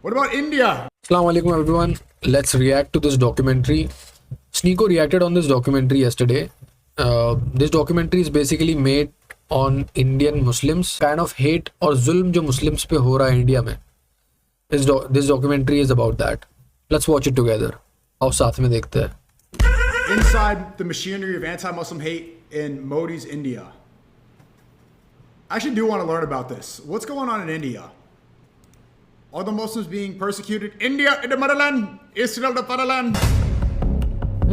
What about India? Assalamu alaikum everyone. Let's react to this documentary. Sneeko reacted on this documentary yesterday. This documentary is basically made on Indian Muslims, kind of hate और जुल्म जो Muslims पे हो रहा है India में. This documentary is about that. Let's watch it together. आओ साथ में देखते हैं. Inside the machinery of anti-Muslim hate in Modi's India. I actually do want to learn about this. What's going on in India? Are the Muslims being persecuted? India in the motherland, Israel the fatherland.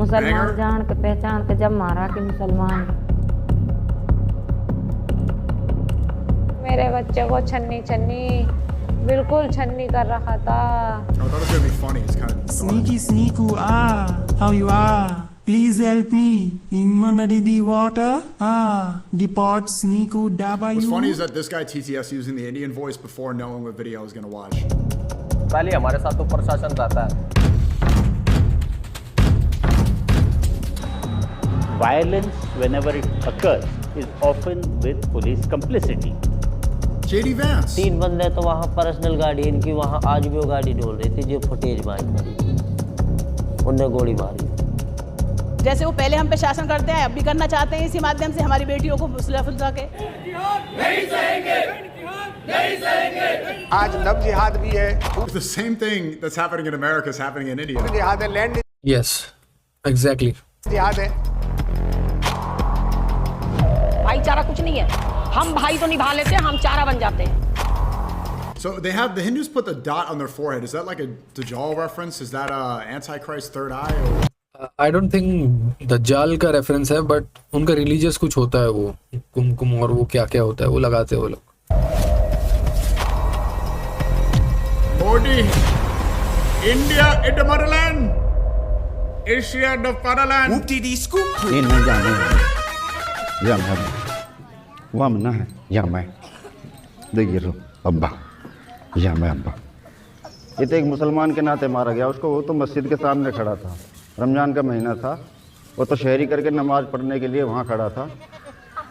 मुसलमान जान के पहचान के जब मारा कि मुसलमान मेरे बच्चे को छन्नी छन्नी बिल्कुल छन्नी कर रहा था. I thought it was gonna be funny. It's kind of Sneaky Sneaku, how you are? Please help me. In the water, deport Sneaku, Daba What's you. funny is that this guy TTS using the Indian voice before knowing what video I was gonna watch. पहले हमारे साथ तो प्रशासन रहता है. Violence, whenever it occurs, is often with police complicity. JD Vance. 3 बंदे तो वहाँ पर्सनल गाड़ी इनकी वहाँ आज भी वो गाड़ी डोल रही थी जो फुटेज मारी उनने गोली मारी. जैसे वो पहले हम पे शासन करते हैं अब भी करना चाहते हैं. इसी माध्यम से हमारी बेटियों को फुसला के आज लव जिहाद भी है. The same thing that's happening in America is happening in India. जिहाद है, लैंड Yes, exactly. जिहाद है. भाईचारा कुछ नहीं है. हम भाई तो निभा लेते हैं, हम चारा बन जाते हैं. So the Hindus put the dot on their forehead. Is that like a Dajjal reference? Is that Antichrist third eye? Or? I don't think दज्जाल का रेफरेंस है, बट उनका रिलीजियस कुछ होता है, वो कुमकुम और वो क्या क्या होता है वो लगाते हैं वो लोग. Modi, India in the motherland, Asia the fatherland. Whoop-dee-dee scoop. ये नहीं जाने या मैं वह मना है या मैं देखिए रो अब्बा या मैं अब्बा. ये तो एक मुसलमान के नाते मारा गया उसको. वो तो मस्जिद के सामने खड़ा था, रमज़ान का महीना था, वो तो शहरी करके नमाज पढ़ने के लिए वहाँ खड़ा था.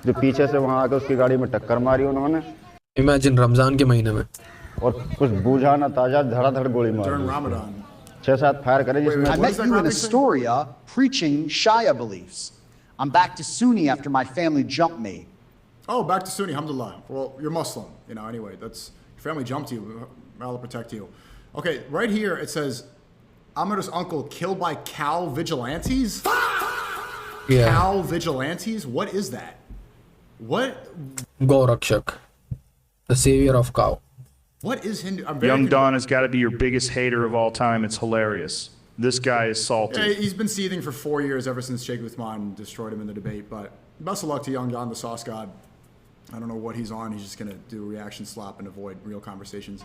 जो पीछे से वहाँ आकर उसकी गाड़ी में टक्कर मारी उन्होंने. इमेजिन रमजान के महीने में. और कुछ बूझा ना ताजा धड़ाधड़ गोली During मारी. Ramadan. 6-7 फायर करे जिसमें. I met you in Astoria preaching Shia beliefs. I'm back to Sunni after my family jumped me. Oh, back to Sunni, alhamdulillah. Well, you're Muslim, anyway. That's your family jumped you. May Allah protect you. Okay, right here it says Amir's uncle killed by cow vigilantes. Yeah. Cow vigilantes? What is that? What? Gaurakshak, the savior of cow. What is Hindu? I'm very Young confused. Don has got to be your biggest hater of all time. It's hilarious. This guy is salty. Yeah, he's been seething for 4 years ever since Sheikh Uthman destroyed him in the debate. But best of luck to Young Don, the sauce god. I don't know what he's on. He's just going to do a reaction slap and avoid real conversations.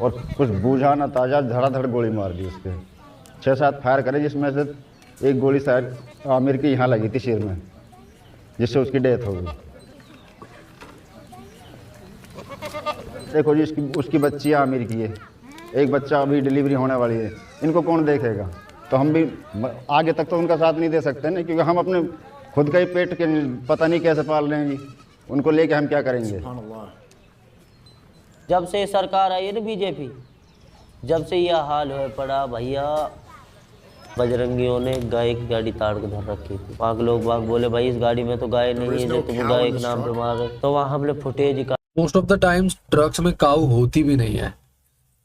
और कुछ बूझा ना ताजा धड़ाधड़ गोली मार दी उसके. 6-7 fire करे जिसमें से एक गोली शायद आमिर की यहाँ लगी थी सिर में, जिससे उसकी डेथ हो गई. देखो जी उसकी बच्ची आमिर की है, एक बच्चा अभी डिलीवरी होने वाली है. इनको कौन देखेगा? तो हम भी आगे तक तो उनका साथ नहीं दे सकते ना, क्योंकि हम अपने खुद का ही पेट के पता नहीं कैसे पाल रहे हैं जी. उनको लेके हम क्या करेंगे? SubhanAllah. जब से सरकार आई है ना बीजेपी, जब से यह हाल हो पड़ा भैया. बजरंगियों ने गाय की गाड़ी ताड़ के धर रखी थी. वहाँ के लोग बाग बोले भाई इस गाड़ी में तो गाय नहीं है जो तुम गाय के नाम पे मार रहे. तो वहाँ हमने फुटेज का most of the times trucks में काऊ होती भी नहीं है,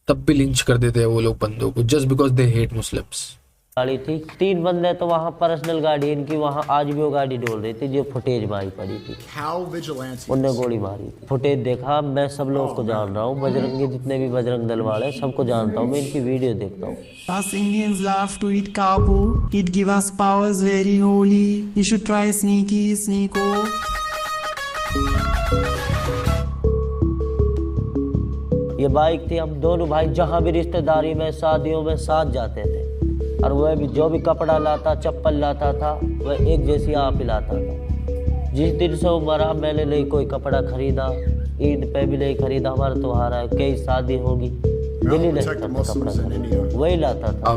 तब भी लिंच कर देते हैं वो लोग बंदों को just because they hate Muslims. गाड़ी थी. 3 बंदे तो वहाँ पर्सनल गाड़ी इनकी वहाँ आज भी वो गाड़ी डोल रही थी जो फुटेज मारी पड़ी थी. Cow vigilantes. उनने गोली मारी थी. फुटेज देखा. मैं सब लोगों को जान रहा हूँ, बजरंगी जितने भी बजरंग दल वाले सबको जानता हूँ. मैं इनकी वीडियो देखता हूँ. Us Indians love to eat cow poo. It gives us powers very holy. You should try Sneaky Sneako. ये बाइक थी. हम दोनों भाई जहाँ भी रिश्तेदारी में शादियों में साथ जाते थे, और वह भी जो भी कपड़ा लाता चप्पल लाता था वह एक जैसी आप ही लाता था. जिस दिन से वो मरा मैंने नहीं कोई कपड़ा खरीदा, ईद पे भी नहीं खरीदा. हमारा त्योहार है, कई शादी होगी, दिल ही नहीं करता कपड़ा खरीदा, वही लाता था.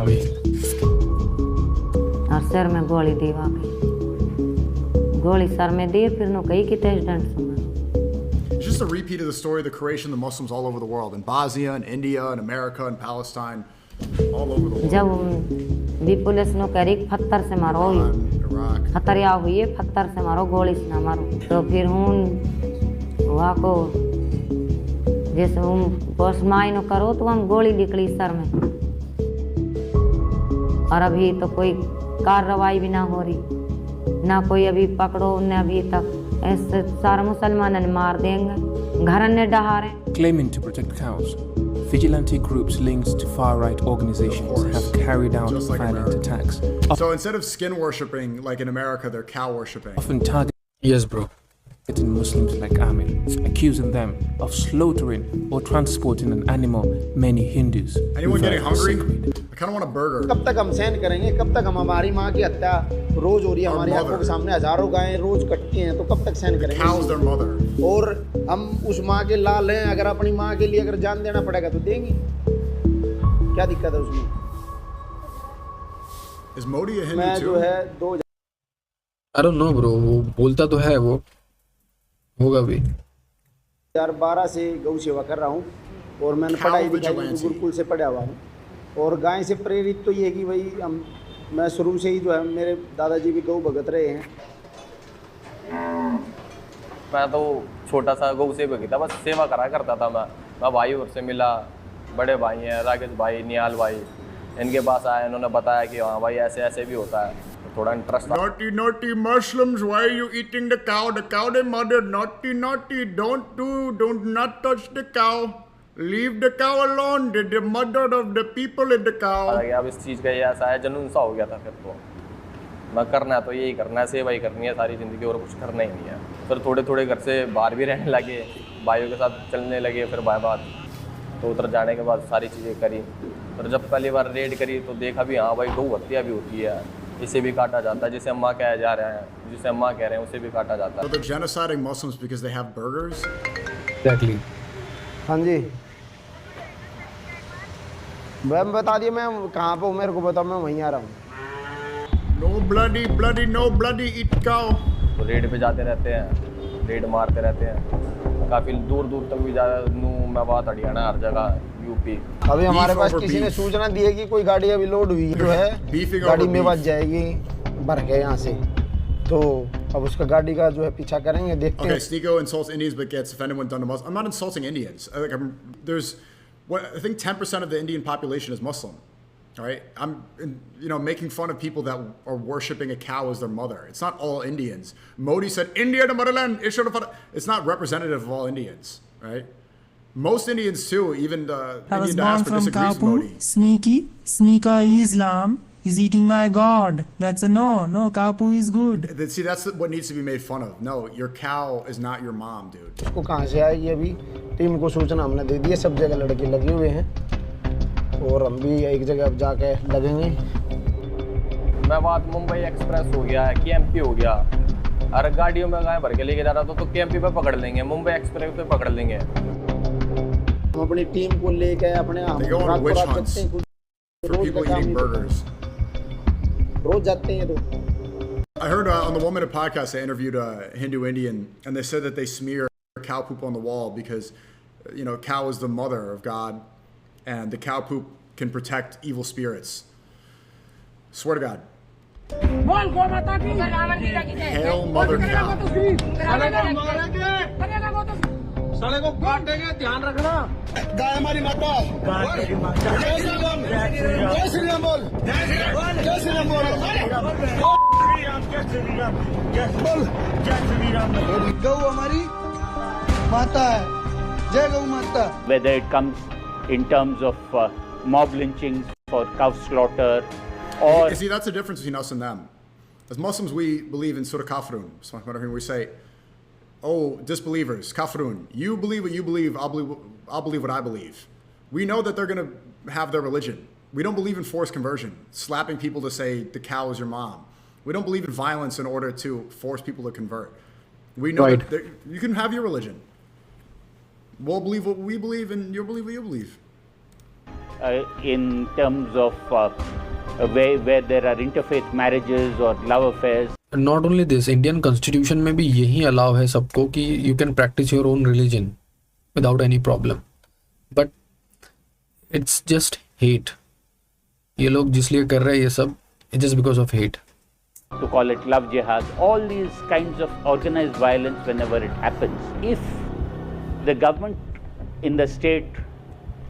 और सर में गोली दी वाकई गोली सर में दी फिर नो कई की तेज डंड सुना. just a repeat of the story of the creation of the Muslims all over the world, in Bosnia, and India, and America, and Palestine, all over the world. जब भी पुलिस नो कह रही पत्थर से मारो, Iraq. खतरिया हुई है पत्थर से मारो, गोली से ना मारो। तो फिर हूँ वहाँ को जैसे हम पोस्ट माइनो करो तो हम गोली निकली सर में, और अभी तो कोई कार्रवाई भी ना हो रही, ना कोई अभी पकड़ो, न अभी तक ऐसे सारे मुसलमानों ने मार देंगे, घर ने Dahare. Claiming to protect cows, vigilante groups linked to far-right organizations have carried out Just like violent America. attacks, So instead of skin worshipping like in America, they're cow worshipping. often targeting Yes, bro. Muslims like Amir, accusing them of slaughtering or transporting an animal many Hindus Anyone getting regard as hungry? sacred. I kind of want a burger. कब तक हम सहन करेंगे? कब तक हम हमारी माँ की हत्या रोज हो रही है, हमारी आंखों के सामने हजारों गायें रोज कटती हैं, तो कब तक सहन करेंगे? Cows, their mother. और हम उस माँ के लाल हैं, अगर अपनी माँ के लिए अगर जान देना पड़ेगा तो देंगे, क्या दिक्कत है उसमें? Is Modi a Hindu मैं too? जो है I don't know, bro. वो बोलता तो है, वो होगा भी। 2012 से गौ सेवा कर रहा हूँ और मैंने Cow पढ़ाई भी vigilante. गुरुकुल से पढ़ा हुआ हूँ, और गाय से प्रेरित तो ये है कि भाई मैं शुरू से ही जो है, मेरे दादाजी भी गौ भगत रहे हैं। मैं तो छोटा सा गौ सेवक ही था, बस सेवा करा करता था। मैं भाई और से मिला, बड़े भाई हैं राकेश भाई, निहाल भाई, इनके पास आया, इन्होंने बताया कि हाँ भाई ऐसे ऐसे भी होता है, तो थोड़ा interest. Naughty, naughty Muslims, why are you eating the cow? The cow, their mother. Naughty, naughty, don't not touch the cow. Leave the cow alone. They're the mother of the people in the cow. अब इस चीज़ का ये ऐसा है, जुनून सा हो गया था। फिर तो मैं करना है तो यही करना है, सेवा ही करनी है सारी ज़िंदगी, और कुछ करना ही नहीं है। फिर थोड़े थोड़े घर से बाहर भी रहने लगे, भाइयों के साथ चलने लगे, फिर बात तो उधर जाने के बाद सारी चीज़ें करी। और जब पहली बार रेड करी तो देखा भी हाँ भाई गौ हत्या भी होती है, इसे भी काटा जाता है, जिसे अम्मा कह जा रहे हैं, जिसे अम्मा कह रहे हैं उसे भी काटा जाता है। So they're genociding Muslims because they have burgers? Exactly. हाँ जी, मैं बता दिए मैं कहाँ पे हूँ, मेरे को बताओ, मैं वहीं आ रहा हूँ। No bloody, no bloody, eat cow. तो रेड पे जाते रहते हैं, रेड मारते रहते हैं, काफ़ी दूर दूर तक भी मैं बात हरियाणा, हर जगह, यूपी। अभी हमारे पास किसी ने सूचना दी है कि कोई गाड़ी अभी लोड हुई जो है, गाड़ी में बच जाएगी भर के यहाँ से, तो अब उसका गाड़ी का जो है पीछा करेंगे, देखते हैं। Okay, Sneeko insults Indians but gets offended when done to Muslims. I'm not insulting Indians. I think 10% of the Indian population is Muslim. All right, I'm making fun of people that are worshiping a cow as their mother. It's not all Indians. Modi said India the motherland. It's not representative of all Indians, right? Most Indians too, even the I was Indian born diaspora from disagrees with Modi. Kaupu. Sneaker Islam is eating my God. That's a no. No, Kaupu is good. See, that's what needs to be made fun of. No, your cow is not your mom, dude. उसको कहाँ से आएगी? अभी team को सूचना हमने दे दी है, सब जगह लड़के लगे हुए हैं, और हम भी एक जगह अब जाके लगेंगे। मैं बात मुंबई एक्सप्रेस हो गया, केएमपी हो गया, हर गाड़ियों में गाय भर के लेके जा रहा था, तो केएमपी पे पकड़ लेंगे, मुंबई एक्सप्रेस पे पकड़ लेंगे। हम अपनी टीम को लेके अपने They go on witch hunts for people eating burgers. रोज जाते हैं तो। I heard on the 1 Minute podcast they interviewed a Hindu Indian, and they said that they smear cow poop on the wall because, cow is the mother of God, and the cow poop can protect evil spirits. Swear to God. Hail Mother Cow. साले को काटेंगे, ध्यान रखना। गाय हमारी माता। जय श्री राम। जय श्री राम बोल। जय श्री राम बोल। गौ हमारी माता है। जय गौ माता। Whether it comes in terms of mob lynchings for cow slaughter, or You see, that's the difference between us and them. As Muslims, we believe in Surah Kafirun. We say, oh, disbelievers, Kafirun, you believe what you believe, I'll believe what I believe. We know that they're going to have their religion. We don't believe in forced conversion, slapping people to say the cow is your mom. We don't believe in violence in order to force people to convert. We know that you can have your religion. We'll believe what we believe, and you'll believe what you believe. in terms of where there are interfaith marriages or love affairs, not only this, Indian constitution में भी यही allow है सबको कि you can practice your own religion without any problem, but it's just hate. ये लोग जिसलिए कर रहे हैं ये सब, it's just because of hate. To call it love jihad, all these kinds of organized violence whenever it happens. If the government in the state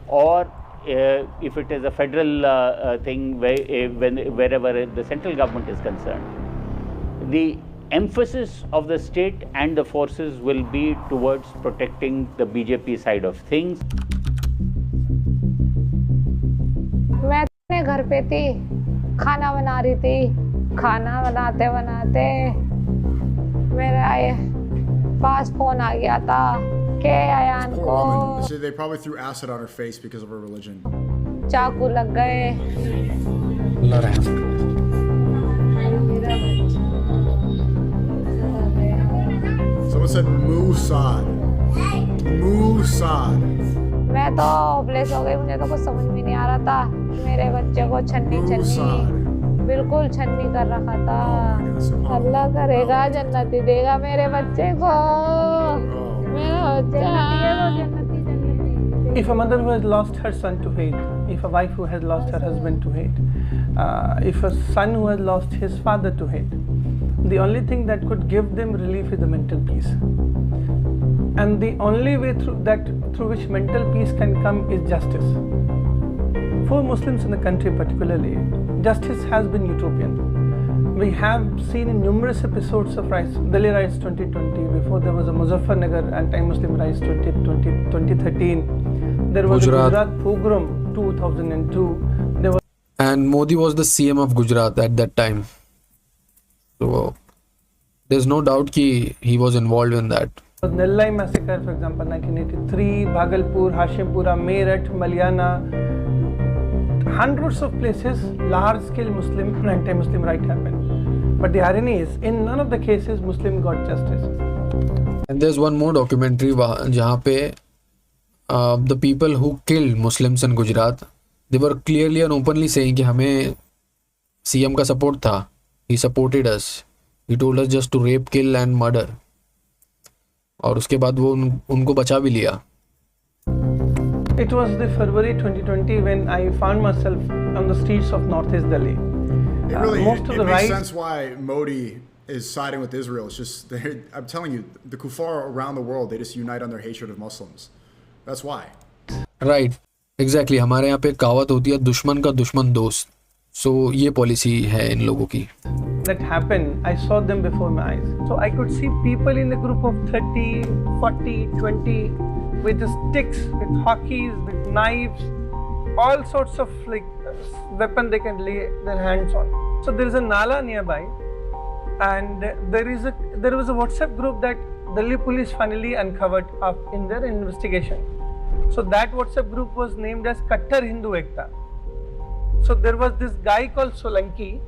or if it is a federal thing wherever the central government is concerned, the emphasis of the state and the forces will be towards protecting the BJP side of things. मैं अपने घर पे थी, खाना बना रही थी. खाना बनाते बनाते मेरे पास फोन आ गया था कि अयान को They probably threw acid on her face because of her religion. चाकू लग गए. Someone said Mossad. Mossad. मैं तो होपलेस हो गई, मुझे तो कुछ समझ में नहीं आ रहा था. मेरे बच्चे को छन्नी बिल्कुल छन्नी कर रखा था. अल्लाह करेगा जन्नती देगा मेरे बच्चे को. मेरा बच्चा. If a mother who has lost her son to hate, if a wife who has lost her husband to hate, if a son who has lost his father to hate, the only thing that could give them relief is the mental peace. And the only way through which mental peace can come is justice. For Muslims in the country particularly, justice has been utopian. We have seen in numerous episodes of Delhi Riots 2020, before there was a Muzaffarnagar anti-Muslim riots 2013, there was a Gujarat pogrom 2002, there was, and Modi was the CM of Gujarat at that time, so there's no doubt he was involved in that. Nellai massacre, for example, 1983, Bhagalpur, Hashimpura, Meerut, Malyana, hundreds of places, large-scale Muslim and anti-Muslim riot happened. But the irony is, in none of the cases, Muslim got justice. And there's one more documentary जहाँ पे the people who killed Muslims in Gujarat, they were clearly and openly saying कि हमें CM का support था. He supported us. He told us just to rape, kill and murder. और उसके बाद वो उनको बचा भी लिया. It was the February 2020 when I found myself on the streets of Northeast Delhi. It makes sense why Modi is siding with Israel. It's just, I'm telling you, the kuffar around the world, they just unite on their hatred of Muslims. That's why. Right. Exactly. हमारे यहाँ पे कहावत होती है दुश्मन का दुश्मन दोस्त. So ये पॉलिसी है इन लोगों की. That happened. I saw them before my eyes. So I could see people in a group of 30, 40, 20 with sticks, with hockeys, with knives, all sorts of weapon they can lay their hands on. So there is a nala nearby, and there was a WhatsApp group that Delhi police finally uncovered in their investigation. So that WhatsApp group was named as Kattar Hindu Ekta. So there was this guy called Solanki.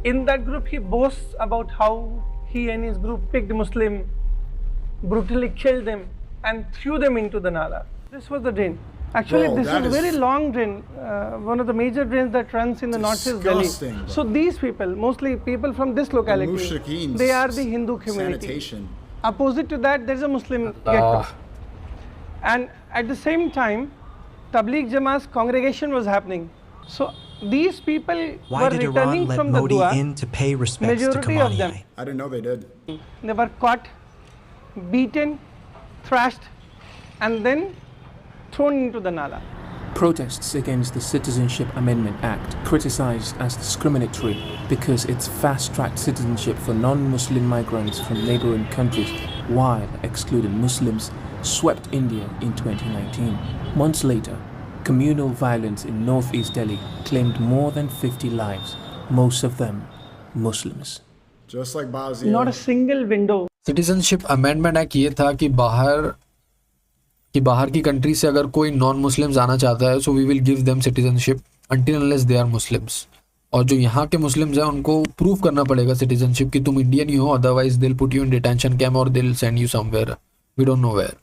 In that group, he boasts about how he and his group picked Muslim, brutally killed them, and threw them into the Nala. This was the drain. Actually, this is a very long drain, one of the major drains that runs in the northeast Delhi. So these people, mostly people from this locality, they are the Hindu community. Sanitation. Opposite to that, there is a Muslim ghetto. And at the same time, Tabligh Jamaat's congregation was happening. So these people were returning from the dua. In to pay respects majority to of them. I didn't know they did. They were caught, beaten, thrashed, and then thrown into the Nala. Protests against the Citizenship Amendment Act, criticized as discriminatory because it's fast-tracked citizenship for non-Muslim migrants from neighboring countries while excluding Muslims, swept India in 2019. Months later, communal violence in northeast Delhi claimed more than 50 lives, most of them Muslims. Just like Bazia. Not a single window. Citizenship Amendment Act ये था कि बाहर की country से अगर कोई non Muslims आना चाहता है, so we will give them citizenship until unless they are Muslims. और जो यहाँ के मुस्लिम्स हैं उनको प्रूव करना पड़ेगा सिटीजनशिप कि तुम इंडियन ही हो, otherwise they will put you in detention camp और they will send you somewhere, we don't know where.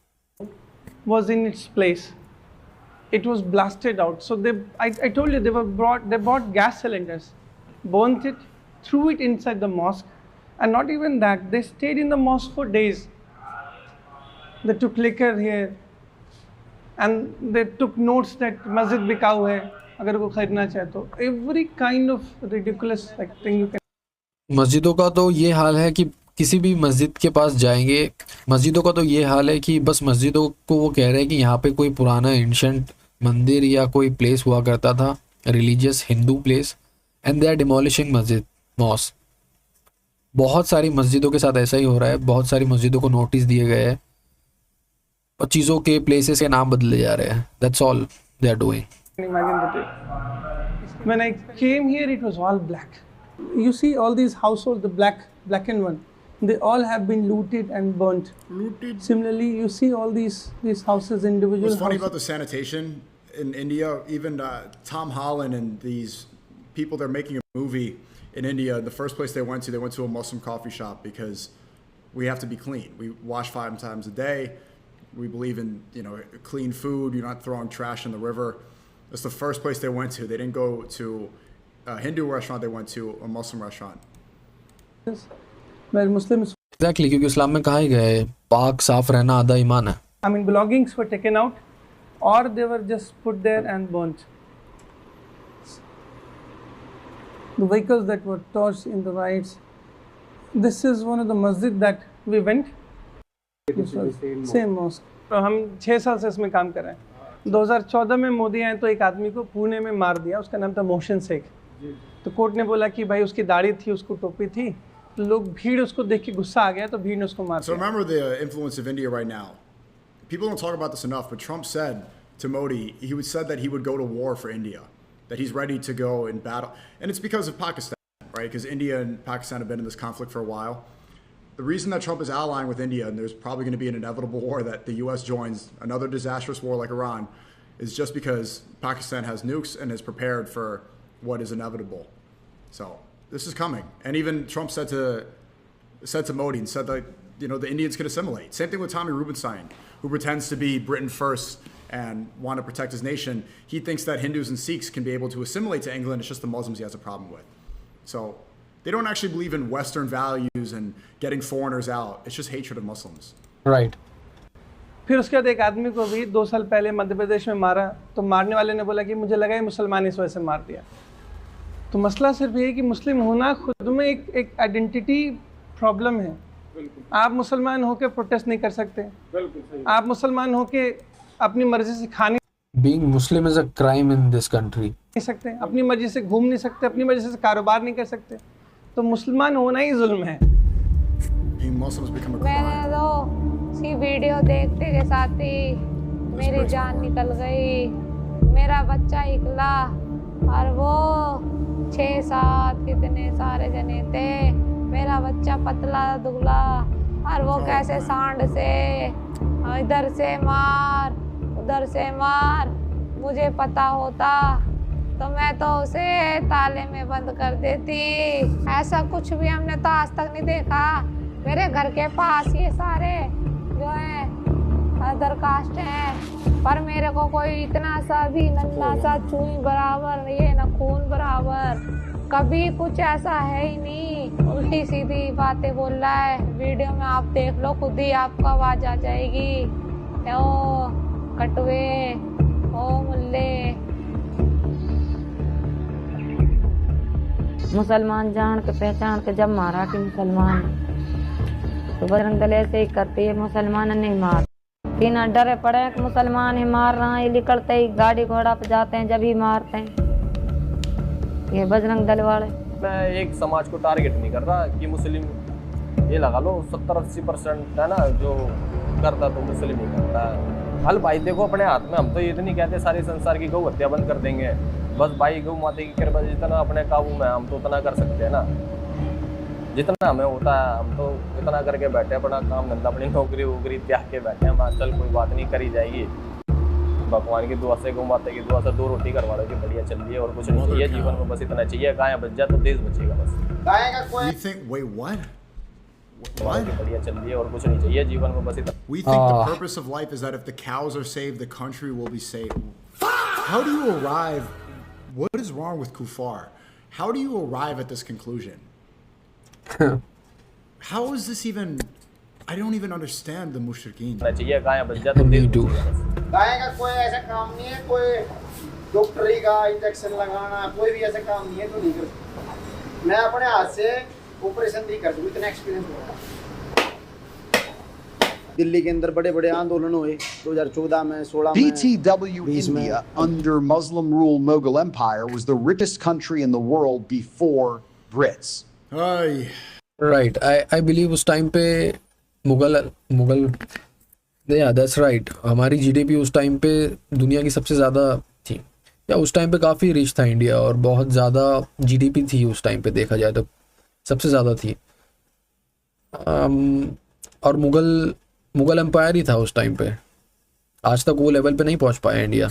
Was in its place. It was blasted out. So I told you they bought gas cylinders, burnt it, threw it inside the mosque, And not even that, they stayed in the mosque for days. They took liquor here and they took notes that masjid bikaw hai, agar wo kharidna chahe to. Every kind of ridiculous like thing you can. मस्जिदों का तो ये हाल है कि किसी भी मस्जिद के पास जाएंगे, मस्जिदों का तो ये हाल है कि बस मस्जिदों को वो कह रहे हैं कि यहाँ पे कोई पुराना एंशंट मंदिर या कोई प्लेस हुआ करता था, religious Hindu place, and they are demolishing मस्जिद मॉस्क। बहुत सारी मस्जिदों के साथ ऐसा ही हो रहा है, बहुत सारी मस्जिदों को नोटिस दिए गए हैं और चीज़ों के प्लेसेस के नाम बदले जा रहे हैं। That's all they are doing. Imagine the day. When I came here, it was all black. You see all these households, the blackened one, they all have been looted and burnt. Looted. Similarly, you see all these houses, individual What's funny houses. about the sanitation in India, even Tom Holland and these people, they're making a movie in India. The first place they went to a Muslim coffee shop because we have to be clean. We wash 5 times a day. We believe in, clean food. You're not throwing trash in the river. That's the first place they went to. They didn't go to a Hindu restaurant. They went to a Muslim restaurant. Where Muslims. Exactly, क्योंकि इस्लाम में कहा ही गया है पाक साफ रहना आधा ईमान है। I mean, belongings were taken out, or they were just put there and burnt. The vehicles that were torched in the riots. This is one of the masjid that we went. Same mosque. तो हम 6 साल से इसमें काम कर रहे हैं। 2014 में मोदी आए तो एक आदमी को पुणे में मार दिया, उसका नाम था मोहसिन शेख। तो कोर्ट ने बोला कि भाई उसकी दाढ़ी थी, उसको टोपी थी, तो लोग भीड़ उसको देख के गुस्सा आ गया तो भीड़ ने उसको मार दिया। So remember the influence of India right now. People don't talk about this enough, but Trump said to Modi, said that he would go to war for India, that he's ready to go in battle. And it's because of Pakistan, right? Because India and Pakistan have been in this conflict for a while. The reason that Trump is allying with India, and there's probably going to be an inevitable war that the U.S. joins, another disastrous war like Iran, is just because Pakistan has nukes and is prepared for what is inevitable. So this is coming. And even Trump said to Modi and said that, the Indians can assimilate. Same thing with Tommy Rubenstein, who pretends to be Britain first and want to protect his nation. He thinks that Hindus and Sikhs can be able to assimilate to England. It's just the Muslims he has a problem with. So they don't actually believe in Western values and getting foreigners out. It's just hatred of Muslims. Right. फिर उसके बाद एक आदमी को भी 2 साल पहले मध्य प्रदेश में मारा, तो मारने वाले ने बोला कि मुझे लगा ये मुसलमान इस वजह से मार दिया। तो मसला सिर्फ ये है कि मुस्लिम होना खुद में एक आइडेंटिटी प्रॉब्लम है। आप मुसलमान होके प्रोटेस्ट नहीं कर सकते, आप मुसलमान होके अपनी मर्जी से खाने Being Muslim is a crime in this country. नहीं सकते, अपनी मर्जी से घूम नहीं सकते, अपनी मर्जी से कारोबार नहीं कर सकते, तो मुसलमान होना ही जुल्म है। मैंने तो सी वीडियो देखते के साथ ही मेरी जान निकल गई। मेरा बच्चा इकला और वो 6-7 कितने सारे जने थे, मेरा बच्चा पतला दुबला और वो कैसे सांड से इधर से मार उधर से मार। मुझे पता होता तो मैं तो उसे ताले में बंद कर देती। ऐसा कुछ भी हमने तो आज तक नहीं देखा। मेरे घर के पास ये सारे जो है अदर कास्ट हैं, पर मेरे को कोई इतना सा भी नन्ना सा चूई बराबर, ये न खून बराबर, कभी कुछ ऐसा है ही नहीं। उल्टी सीधी बातें बोल रहा है। वीडियो में आप देख लो, खुद ही आपको आवाज आ जाएगी। ओ कटवे, ओ मुल्ले। मुसलमान जान के पहचान के जब मारा कि मुसलमान, तो बजरंग दल ऐसे ही करती है, मुसलमान नहीं मार। तीन डरे पड़े कि मुसलमान ही मार रहा है, निकलते ही गाड़ी घोड़ा पे जाते हैं जब ही मारते हैं ये बजरंग दल वाले। मैं एक समाज को टारगेट नहीं कर रहा कि मुस्लिम, ये लगा लो 70-80% है ना जो करता तो मुस्लिम ही करता है। हल भाई देखो अपने हाथ में, हम तो ये तो नहीं कहते सारे संसार की गौ हत्या बंद कर देंगे, बस भाई गौ माता की कृपा जितना अपने काबू में हम तो उतना कर सकते हैं ना, जितना हमें होता है हम तो इतना करके बैठे, अपना काम धंधा अपनी नौकरी वोकरी त्याग के बैठे हैं। माँ चल कोई बात नहीं, करी जाएगी, भगवान की दुआ से गौ माता की दुआ से 2 रोटी करवा लो कि बढ़िया चल रही है और कुछ नहीं चाहिए जीवन में, बस इतना चाहिए। गाय बच जाए तो देश बचेगा बस। बढ़िया चल रही है और कुछ नहीं चाहिए जीवन में, बस इतना। We think the purpose of life is that if the cows are saved, the country will be saved. How do you arrive? What is wrong with Kufar? How do you arrive at this conclusion? How is this even? I don't even understand the mushrikeen. चाहिए गाय बच जाए तो Me too. गाय का कोई ऐसा काम नहीं है, कोई डॉक्टरी का इंजेक्शन लगाना, कोई भी ऐसा काम नहीं है तो नहीं कर सकता। मैं अपने हाथ से ऑपरेशन नहीं कर सकता, इतना एक्सपीरियंस हो रहा है। दिल्ली के अंदर बड़े बड़े आंदोलन हुए 2014 में, 16 में। BTW India, under Muslim rule Mughal Empire, was the richest country in the world before Brits. Right. I believe उस टाइम पे मुगल yeah, that's right. हमारी जीडीपी उस टाइम पे दुनिया की सबसे ज़्यादा थी, या उस टाइम पे काफ़ी रिच था इंडिया, और बहुत ज़्यादा जीडीपी थी उस टाइम पे, देखा जाए तो सबसे ज़्यादा थी। और मुगल एम्पायर ही था उस टाइम पे, आज तक वो लेवल पे नहीं पहुंच पाया India.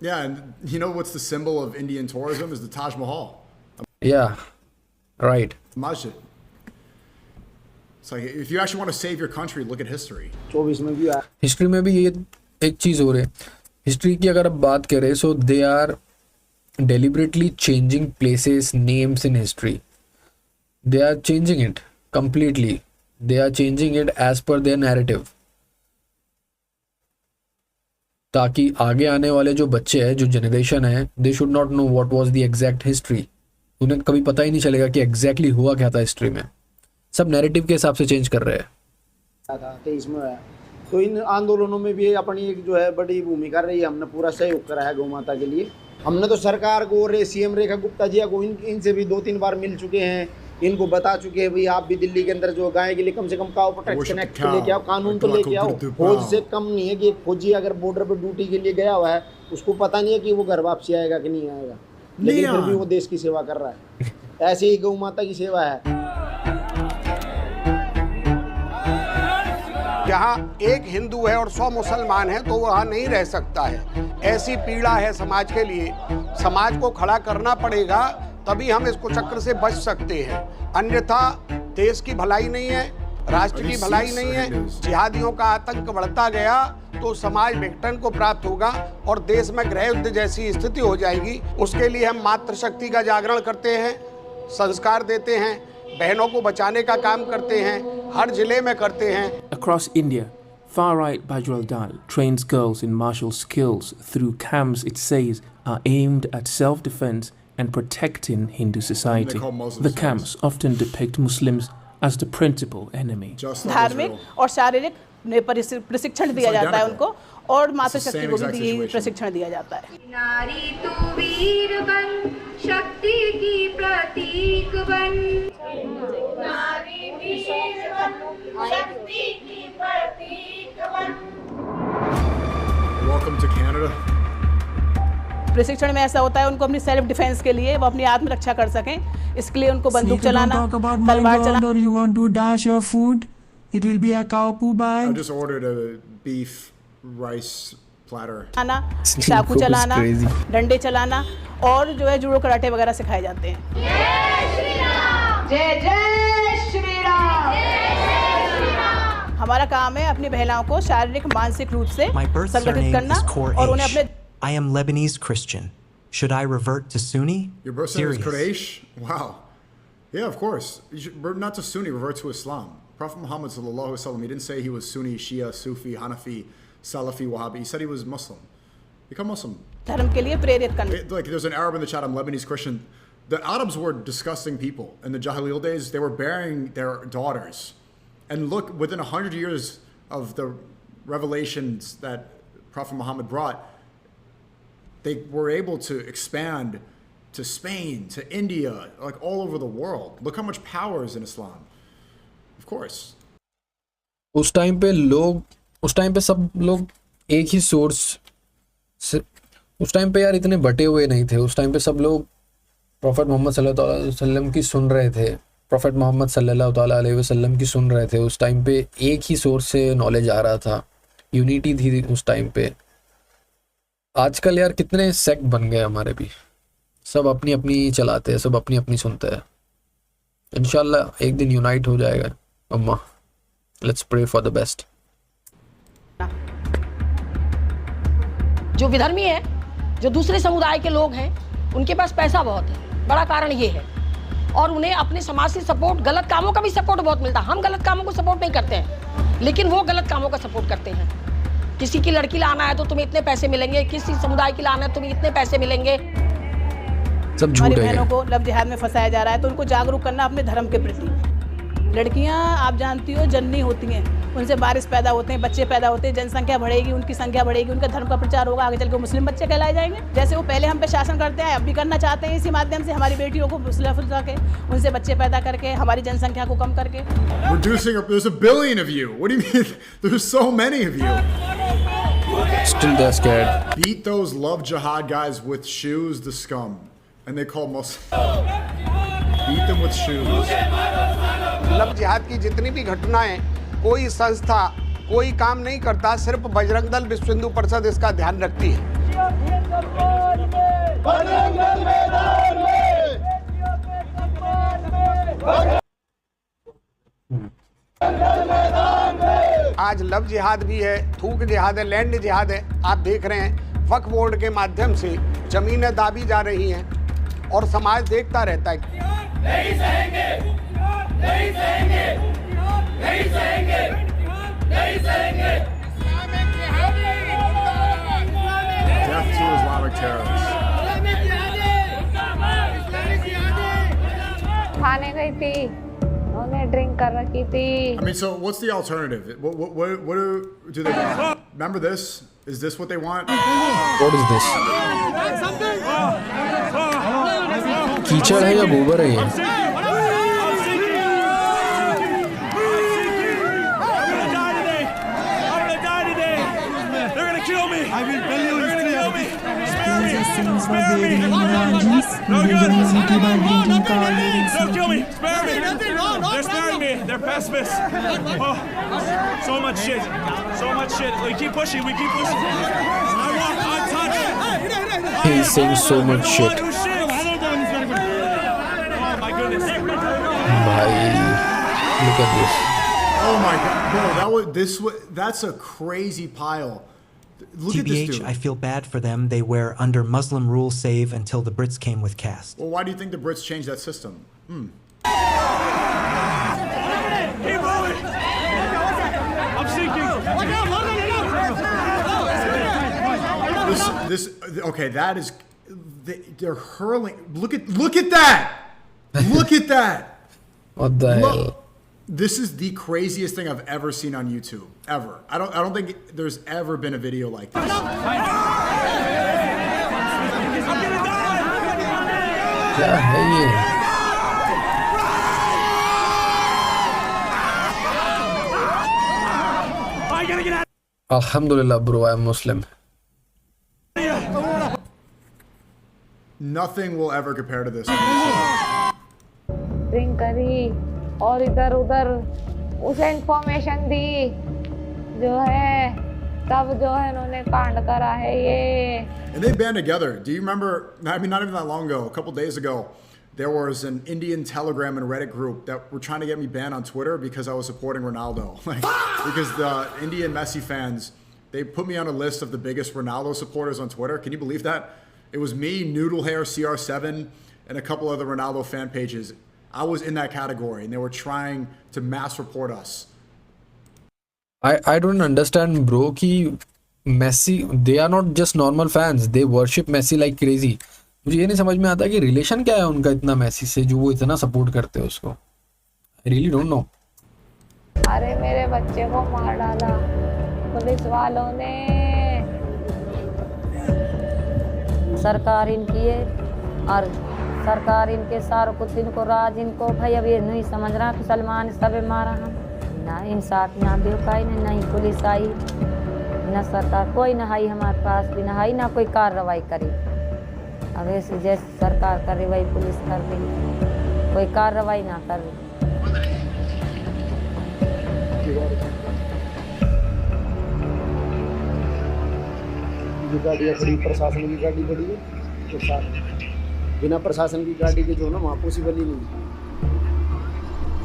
Yeah, and you know what's the symbol of Indian tourism is the Taj Mahal. Yeah, right. Masjid. It's like if you actually want to save your country, look at history. 24 में भी आया। History में भी ये एक चीज़ हो रही है। हिस्ट्री की अगर आप बात करें, so they are deliberately changing places, names in history. They are changing it completely. They are changing it as per their narrative. ताकि आगे आने वाले जो बच्चे हैं, जो जनरेशन है, they should not know what was the exact history. उन्हें कभी पता ही नहीं चलेगा कि exactly हुआ क्या था हिस्ट्री में। सब नैरेटिव के हिसाब से चेंज कर रहे हैं। 23 में है, तो इन आंदोलनों में भी अपनी एक जो है बड़ी भूमिका रही है। हमने पूरा सहयोग करा है गौ माता के लिए। हमने तो सरकार को और सीएम रेखा गुप्ता जी को इनसे भी 2-3 बार मिल चुके हैं, इनको बता चुके हैं भाई आप भी दिल्ली के अंदर जो गाय के लिए कम से कम काउ प्रोटेक्शन एक्ट लेके आओ, कानून तो लेके आओ। फौज से कम नहीं है कि एक फौजी अगर बॉर्डर पर ड्यूटी के लिए गया हुआ है, उसको पता नहीं है कि वो घर वापसी आएगा कि नहीं आएगा, लेकिन फिर भी वो देश की सेवा कर रहा है। ऐसे ही गौ माता की सेवा है। जहाँ एक हिंदू है और 100 मुसलमान हैं तो वहाँ नहीं रह सकता है। ऐसी पीड़ा है समाज के लिए, समाज को खड़ा करना पड़ेगा, तभी हम इसको चक्र से बच सकते हैं। अन्यथा देश की भलाई नहीं है, राष्ट्र की भलाई नहीं है। जिहादियों का आतंक बढ़ता गया तो समाज विघटन को प्राप्त होगा और देश में गृह युद्ध जैसी स्थिति हो जाएगी। उसके लिए हम मातृशक्ति का जागरण करते हैं, संस्कार देते हैं, बहनों को बचाने का काम करते हैं, हर जिले में करते हैं। Across India, far-right Bajrang Dal trains girls in martial skills through camps it says are aimed at self-defense and protecting Hindu society. The camps often depict Muslims as the principal enemy. धार्मिक और शारीरिक प्रशिक्षण दिया जाता है उनको, और मातृशक्ति को भी प्रशिक्षण दिया जाता है। नारी तू वीर बन, शक्ति की प्रतीक बन। नारी वीर बन, शक्ति की प्रतीक बन। Welcome to Canada. प्रशिक्षण में ऐसा होता है उनको अपनी सेल्फ डिफेंस के लिए, वो अपनी आत्मरक्षा कर सकें, इसके लिए उनको बंदूक चलाना, तलवार चलाना। You want to dash your food? It will be a cow poo bag. I just ordered a beef rice platter. चाकू चलाना, डंडे चलाना, और जो है जूडो कराटे वगैरह सिखाए जाते हैं। जय श्री राम, जय जय श्री राम, जय श्री राम। हमारा काम है अपनी महिलाओं को शारीरिक मानसिक रूप से संगठित करना और उन्हें अपने। I am Lebanese Christian. Should I revert to Sunni? Your birth name is Quraysh? Wow. Yeah, of course. You should revert not to Sunni, revert to Islam. Prophet Muhammad sallallahu alaihi wasallam, he didn't say he was Sunni, Shia, Sufi, Hanafi, Salafi, Wahhabi. He said he was Muslim. Become Muslim. धर्म के लिए प्रेरित करना। Like there's an Arab in the chat, I'm Lebanese Christian. The Arabs were disgusting people. In the Jahiliyyah days, they were burying their daughters. And look, within 100 years of the revelations that Prophet Muhammad brought, they were able to expand to Spain, to India, like all over the world. Look how much power is in Islam. Of course. उस time पे सब लोग एक ही source से, उस time पे यार इतने बटे हुए नहीं थे। उस टाइम पे सब लोग प्रॉफेट मोहम्मद सल्लल्लाहु अलैहि वसल्लम की सुन रहे थे, प्रॉफेट मोहम्मद सल्लल्लाहु अलैहि वसल्लम की सुन रहे थे। उस टाइम पे एक ही सोर्स से नॉलेज आ रहा था, यूनिटी थी उस टाइम पे। आजकल यार कितने सेक्ट बन गए हमारे भी, सब अपनी अपनी चलाते हैं, सब अपनी अपनी सुनते हैं। इंशाल्लाह एक दिन यूनाइट हो जाएगा अम्मा। Let's pray for the best. जो विधर्मी है, जो दूसरे समुदाय के लोग हैं, उनके पास पैसा बहुत है। बड़ा कारण ये है और उन्हें अपने समाज से सपोर्ट, गलत कामों का भी सपोर्ट बहुत मिलता है। हम गलत कामों को सपोर्ट नहीं करते हैं, लेकिन वो गलत कामों का सपोर्ट करते हैं। किसी की लड़की लाना है तो तुम्हें इतने पैसे मिलेंगे, किसी समुदाय की लाना है तुम्हें इतने पैसे मिलेंगे। सब झूठ हमारी है बहनों ये। को लव जिहाद में फंसाया जा रहा है, तो उनको जागरूक करना अपने धर्म के प्रति। लड़कियां आप जानती हो जननी होती हैं, उनसे बारिश पैदा होते हैं, बच्चे पैदा होते हैं, जनसंख्या बढ़ेगी, उनकी संख्या बढ़ेगी, उनका धर्म का प्रचार होगा, आगे चल के मुस्लिम बच्चे कहलाए जाएंगे। जैसे वो पहले हम पे शासन करते हैं, अब भी करना चाहते हैं। इसी माध्यम से हमारी बेटियों को फुसला के उनसे बच्चे पैदा करके हमारी जनसंख्या को कम करके। There's a billion of you. What do you mean? There's so many of you. Still they're scared. Beat those love jihad guys with shoes, the scum. And they call Muslim. Beat them with shoes. Love जिहाद की जितनी भी घटनाएं, कोई संस्था कोई काम नहीं करता, सिर्फ बजरंग दल विश्व हिंदू परिषद इसका ध्यान रखती है। आज लव जिहाद भी है, थूक जिहाद है, लैंड जिहाद है। आप देख रहे हैं वक्फ बोर्ड के माध्यम से जमीनें दाबी जा रही हैं और समाज देखता रहता है। नहीं सहेंगे, नहीं सहेंगे, नहीं सहेंगे, नहीं सहेंगे। Death to Islamic terrorists. खाने गई थी, उन्हें ड्रिंक कर रखी थी। I mean, so what's the alternative? What do they want? Remember this? Is this what they want? What is this? कीचड़ है या गोबर है ये? Scenes were bathing in orgies, leading unity by drinking cold and smoking. Spare me! They're sparing me! They're pacifists! Oh, so much shit! So much shit! We keep pushing, we keep pushing! I walk untouched! He's saying so much shit. Oh my goodness! Bhai, look at this. Oh my God, bro, that's a crazy pile. Look at this TBH, dude. I feel bad for them. They were under Muslim rule save until the Brits came with caste. Well, why do you think the Brits changed that system? Keep moving! I'm sinking! Okay, that is, they're hurling. Look at that! Look at that! What the hell? This is the craziest thing I've ever seen on YouTube, ever. I don't think there's ever been a video like this. क्या है ये? Alhamdulillah, bro, I'm Muslim. Nothing will ever compare to this. Drink करी और इधर उधर उसे information दी, जो है तब जो है इन्होंने कांड करा है ये। And they band together. Do you remember, I mean, not even that long ago, a couple days ago, there was an Indian Telegram and Reddit group that were trying to get me banned on Twitter because I was supporting Ronaldo. Like, because the Indian Messi fans, they put me on a list of the biggest Ronaldo supporters on Twitter. Can you believe that? It was me, Noodle Hair, CR7, and a couple other Ronaldo fan pages. I was in that category, and they were trying to mass report us. I don't understand, bro, कि Messi, they are not just normal fans. They worship Messi like crazy. मुझे ये नहीं समझ में आता कि relation क्या है उनका इतना मैसी से जो वो इतना सपोर्ट करते हैं उसको. I really don't know. अरे मेरे बच्चे को मार डाला पुलिस वालों ने। सरकार इनकी है और सरकार इनके सारों कुछ इनको राज इनको भाई अब ये नहीं समझ रहा कि सलमान सब मारा हम ना इंसाफ ना बेवकाई ने नहीं पुलिस आई ना सरकार कोई ना आई हमारे पास भी ना आई ना कोई कार्रवाई करी। अब ऐसे जैसे सरकार कर रही वही पुलिस कर रही, कोई कार्रवाई ना कर रही। गाड़ियाँ खड़ी, प्रशासन की गाड़ी खड़ी है तो बिना प्रशासन की गाड़ी के जो ना वहाँ पॉसिबल ही नहीं।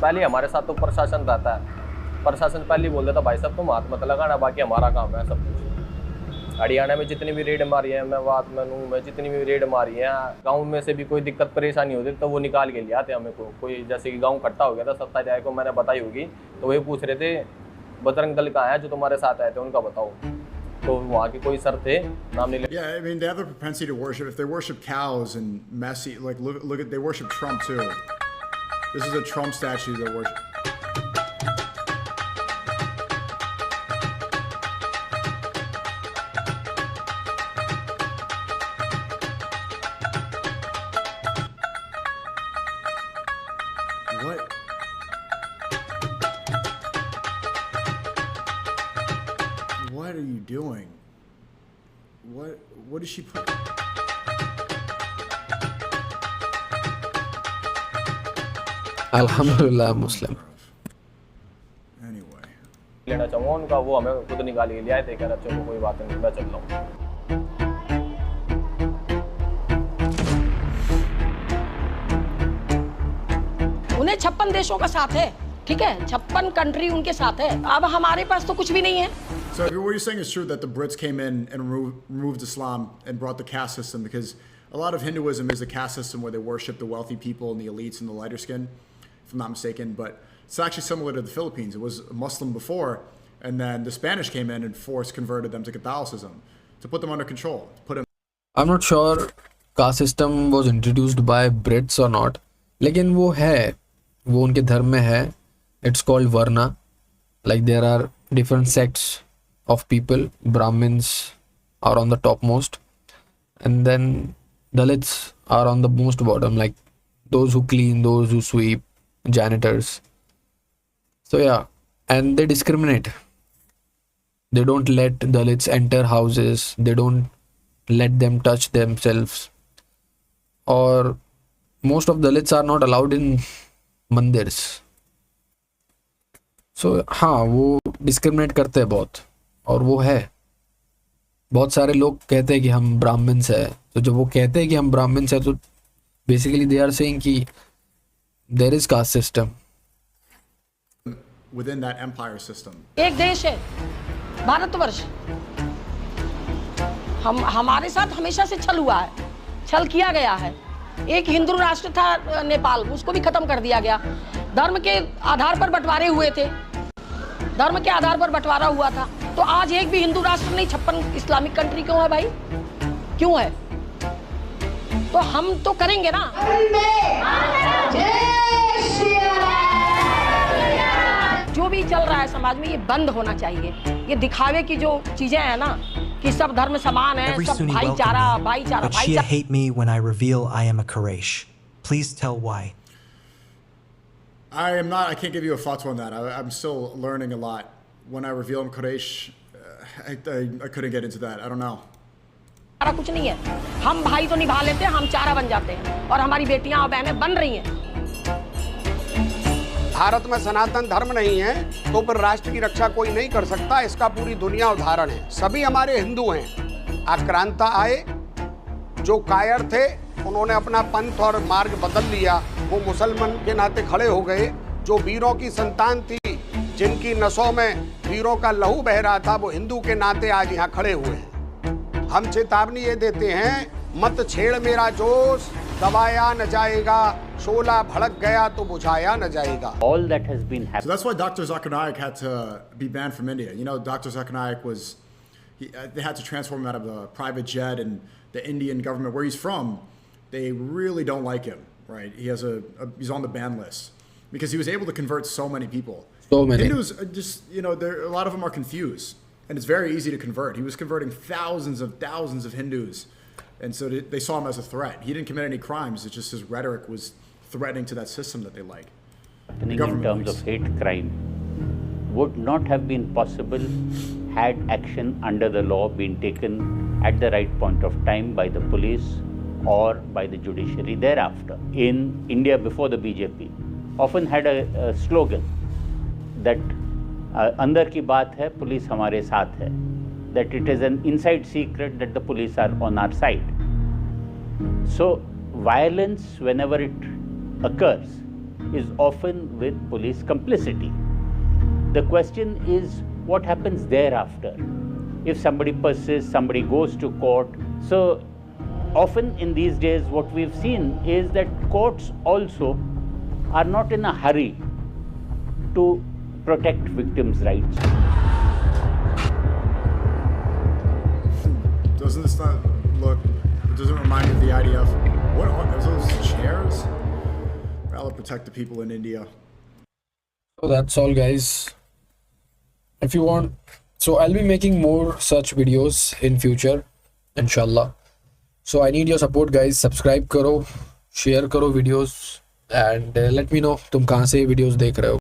पहले हमारे साथ तो प्रशासन रहता है, प्रशासन पहले बोल देता भाई साहब तुम हाथ मत लगाना, बाकी हमारा काम है सब कुछ। हरियाणा में जितनी भी रेड मारी है, मैं बात मानूं, मैं जितनी भी रेड मारी है, गांव में से भी कोई दिक्कत परेशानी होती तो वो निकाल के ले आते हमें को। कोई जैसे कि गांव इकट्ठा हो गया था 27 तारीख को, मैंने बताई होगी, तो वही पूछ रहे थे बजरंग दल कहाँ है जो तुम्हारे साथ आए थे, उनका बताओ। तो वहाँ के कोई सर थे, नाम नहीं ले। Yeah, I mean, they have the propensity to worship. If they worship cows and messy, like look at, they worship Trump too. This is a Trump statue they worship. What? What are you doing? What is she put? Alhamdulillah, I'm Muslim. Anyway. लेना चाहूँगा उनका, वो हमें खुद निकाल के ले आए थे, कह रहा चलो कोई बात नहीं, मैं चल रहा हूँ। उन्हें 56 देशों का साथ है, ठीक है, 56 कंट्री उनके साथ है। अब हमारे पास तो कुछ भी नहीं है। So what you're saying is true that the Brits came in and removed Islam and brought the caste system, because a lot of Hinduism is a caste system where they worship the wealthy people and the elites and the lighter skin, if I'm not mistaken. But it's actually similar to the Philippines. It was Muslim before, and then the Spanish came in and converted them to Catholicism to put them under control. I'm not sure caste system was introduced by Brits or not, लेकिन वो है, वो उनके धर्म में है. It's called Varna. Like there are different sects of people. Brahmins are on the topmost, and then Dalits are on the most bottom, like those who clean, those who sweep, janitors. So yeah, and they discriminate. They don't let Dalits enter houses. They don't let them touch themselves. Or most of Dalits are not allowed in mandirs. So हाँ, वो discriminate करते हैं बहुत, और वो है। बहुत सारे लोग कहते हैं कि हम ब्राह्मण्स हैं, तो जब वो कहते हैं कि हम ब्राह्मण्स हैं, तो बेसिकली दे आर सेइंग कि there is caste system within that empire system. एक देश है भारतवर्ष, हमारे साथ हमेशा से छल हुआ है, छल किया गया है। एक हिंदू राष्ट्र था नेपाल, उसको भी खत्म कर दिया गया। धर्म के आधार पर बंटवारे हुए थे, धर्म के आधार पर बंटवारा हुआ था। तो आज एक भी हिंदू राष्ट्र नहीं, 56 इस्लामिक कंट्री क्यों है भाई? क्यों है? तो हम तो करेंगे ना। जो भी चल रहा है समाज में, ये बंद होना चाहिए। ये दिखावे की जो चीजें हैं ना, कि सब धर्म समान है, Every सब Sunni भाईचारा welcome me, भाईचारा but Shia भाईचारा। hate me when I reveal I am a Quraysh. Please tell why. I am not. I can't give you a fatwa on that. I'm still learning a lot. When I reveal I'm Quraysh, I couldn't get into that. I don't know. कुछ नहीं है, हम भाई तो निभा लेते हैं, हम चारा बन जाते हैं, और हमारी बेटियां और बहनें बन रही हैं। भारत में सनातन धर्म नहीं है तो फिर राष्ट्र की रक्षा कोई नहीं कर सकता। इसका पूरी दुनिया उदाहरण है। सभी हमारे हिंदू हैं। आक्रांता आए, जो कायर थे उन्होंने अपना पंथ और मार्ग बदल लिया, वो मुसलमान के नाते खड़े हो गए। जो वीरों की संतान थी, जिनकी नसों में वीरों का लहू बह रहा था, वो हिंदू के नाते आज यहाँ खड़े हुए हैं। हम चेतावनी ये देते हैं, मत छेड़ मेरा जोश, दबाया न जाएगा, शोला भड़क गया तो बुझाया न जाएगा। All that has been happening. So that's why Dr. Zakir Naik had to be banned from India. You know, Dr. Zakir Naik was, they had to transform him out of a private jet, and the Indian government, where he's from, they really don't like him, right? He has he's on the ban list because he was able to convert so many people. So many. Hindus are just, you know, a lot of them are confused, and it's very easy to convert. He was converting thousands of Hindus, and so they saw him as a threat. He didn't commit any crimes. It's just his rhetoric was threatening to that system that they like. Happening in terms of hate crime would not have been possible had action under the law been taken at the right point of time by the police or by the judiciary thereafter. In India before the BJP often had a slogan that अंदर की बात है, police हमारे साथ है, that it is an inside secret that the police are on our side. So violence, whenever it occurs, is often with police complicity. The question is what happens thereafter. if somebody persists, somebody goes to court. So often in these days what we've seen is that courts also are not in a hurry to protect victims' rights. Doesn't this not look, it doesn't remind me of the idea of, what are those chairs? I'll protect the people in India. So that's all, guys. If you want, so I'll be making more such videos in future, inshallah. So I need your support, guys. Subscribe karo, share karo videos, and let me know तुम कहाँ से videos देख रहे हो.